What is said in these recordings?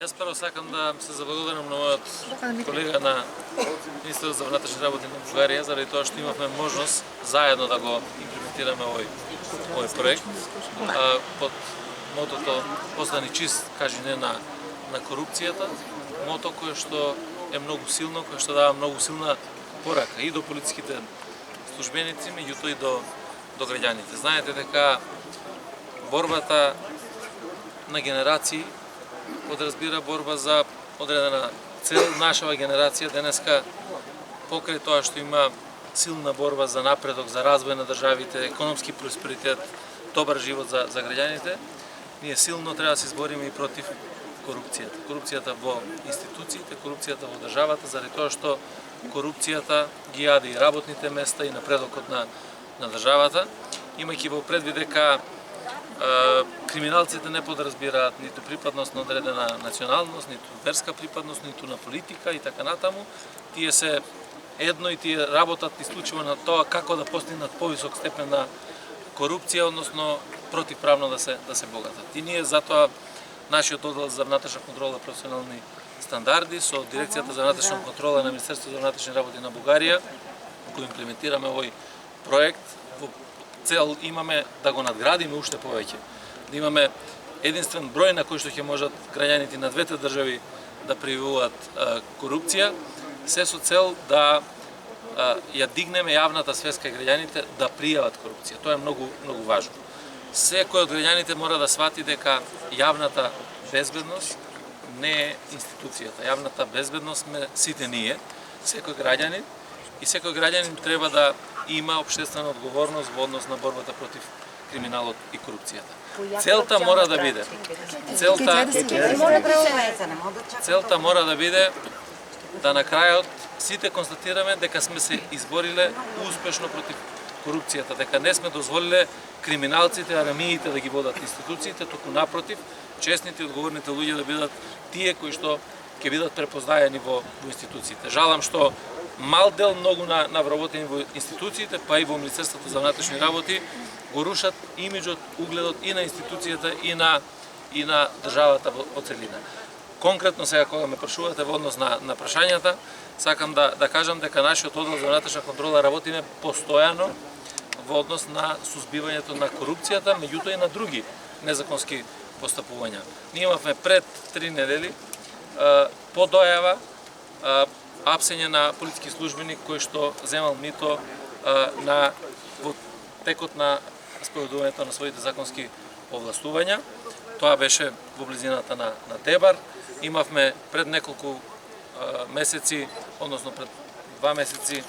Јас прво сакам да се заблагодарам на мојот колега на Министерството за внатрешни работи на Бугарија, заради тоа што имавме можност заедно да го имплементираме овој проект под мотото "Постани чист, кажи не на корупцијата", мото кое што е многу силно, кое што дава многу силна порака и до полициските службеници, меѓутоа и до граѓаните. Знаете дека борбата на генерации подразбира борба за одредена цел. Нашава генерација денеска, покрај тоа што има силна борба за напредок, за развој на државите, економски просперитет, добар живот за граѓаните, ние силно треба да се избориме и против корупцијата. Корупцијата во институциите, корупцијата во државата, заради тоа што корупцијата ги јаде и работните места и напредокот на државата, имајќи во предвид дека криминалците не подразбираат ниту припадност на одредена националност, ниту верска припадност, ниту на политика и така натаму. Тие се едно и тие работат исклучиво на тоа како да постигнат повисок степен на корупција, односно противправно да се богатат. И ние затоа нашиот оддел за внатрешна контрола и професионални стандарди со Дирекцијата за внатрешна контрола на Министерството за внатрешни работи на Бугарија, кој имплементираме овој проект, цел имаме да го надградиме уште повеќе, да имаме единствен број на кој што ќе можат граѓаните на двете држави да пријавуваат корупција, се со цел да ја дигнеме јавната свест кај граѓаните да пријават корупција. Тоа е многу важно. Секој од граѓаните мора да свати дека јавната безбедност не е институцијата. Јавната безбедност сме сите ние, секој граѓанин, и секој граѓанин треба да има општествена одговорност во однос на борбата против криминалот и корупцијата. Целта мора да биде да на крајот сите констатираме дека сме се избориле успешно против корупцијата, дека не сме дозволиле криминалците, арамиите да ги водат институциите, туку напротив, честните и одговорните луѓе да бидат тие кои што ќе бидат препознаени во институциите. Жалам што мал дел многу на вработени во институциите, па и во Министерството за внатрешни работи, го рушат имиџот, угледот и на институцијата и на државата во целина. Конкретно сега кога ме прашувате во однос на прашањата, сакам да кажам дека нашиот оддел за внатрешна контрола работиме постојано во однос на сузбивањето на корупцијата, меѓутоа и на други незаконски постапувања. Ние имавме пред 3 недели по дојава апсење на полициски службеник кој што земал мито во текот на спроведувањето на своите законски овластувања. Тоа беше во близината на Тебар. Имавме пред неколку месеци, односно пред 2 месеци,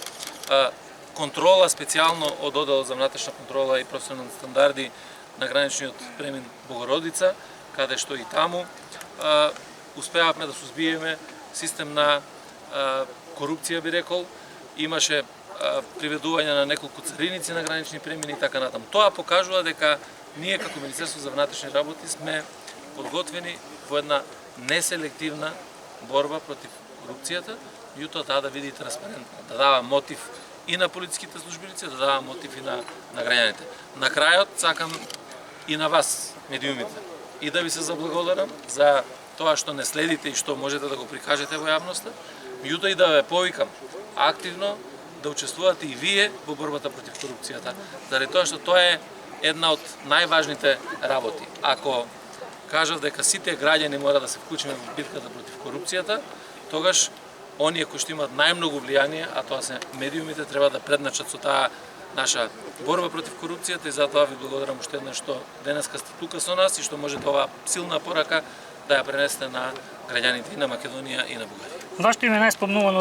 контрола специјално од одделот за внатрешна контрола и професионални стандарди на граничниот премин Богородица, каде што и таму успеавме да сузбиеме систем на корупција, би рекол. Имаше приведување на неколку цариници на гранични премини и така натаму. Тоа покажува дека ние како Министерство за внатрешни работи сме подготвени во една неселективна борба против корупцијата, меѓутоа да биде транспарентна, да дава мотив и на полициските службеници, да дава мотив и на граѓаните. На крајот сакам и на вас, медиумите, и да ви се заблагодарам за тоа што не следите и што можете да го прикажете во јавноста, меѓутоа и да ве повикам активно да учествувате и вие во борбата против корупцијата, заради тоа што тоа е една од најважните работи. Ако кажав дека сите граѓани мора да се вклучиме во битката против корупцијата, тогаш оние кои што имаат најмногу влијание, а тоа се медиумите, треба да предначат со таа наша борба против корупцијата, и затоа ви благодарам уште еднаш што денеска сте тука со нас и што можете оваа силна порака да ја пренесете на граѓаните и на Македонија и на Бугарија. Зашто им е најспомнувано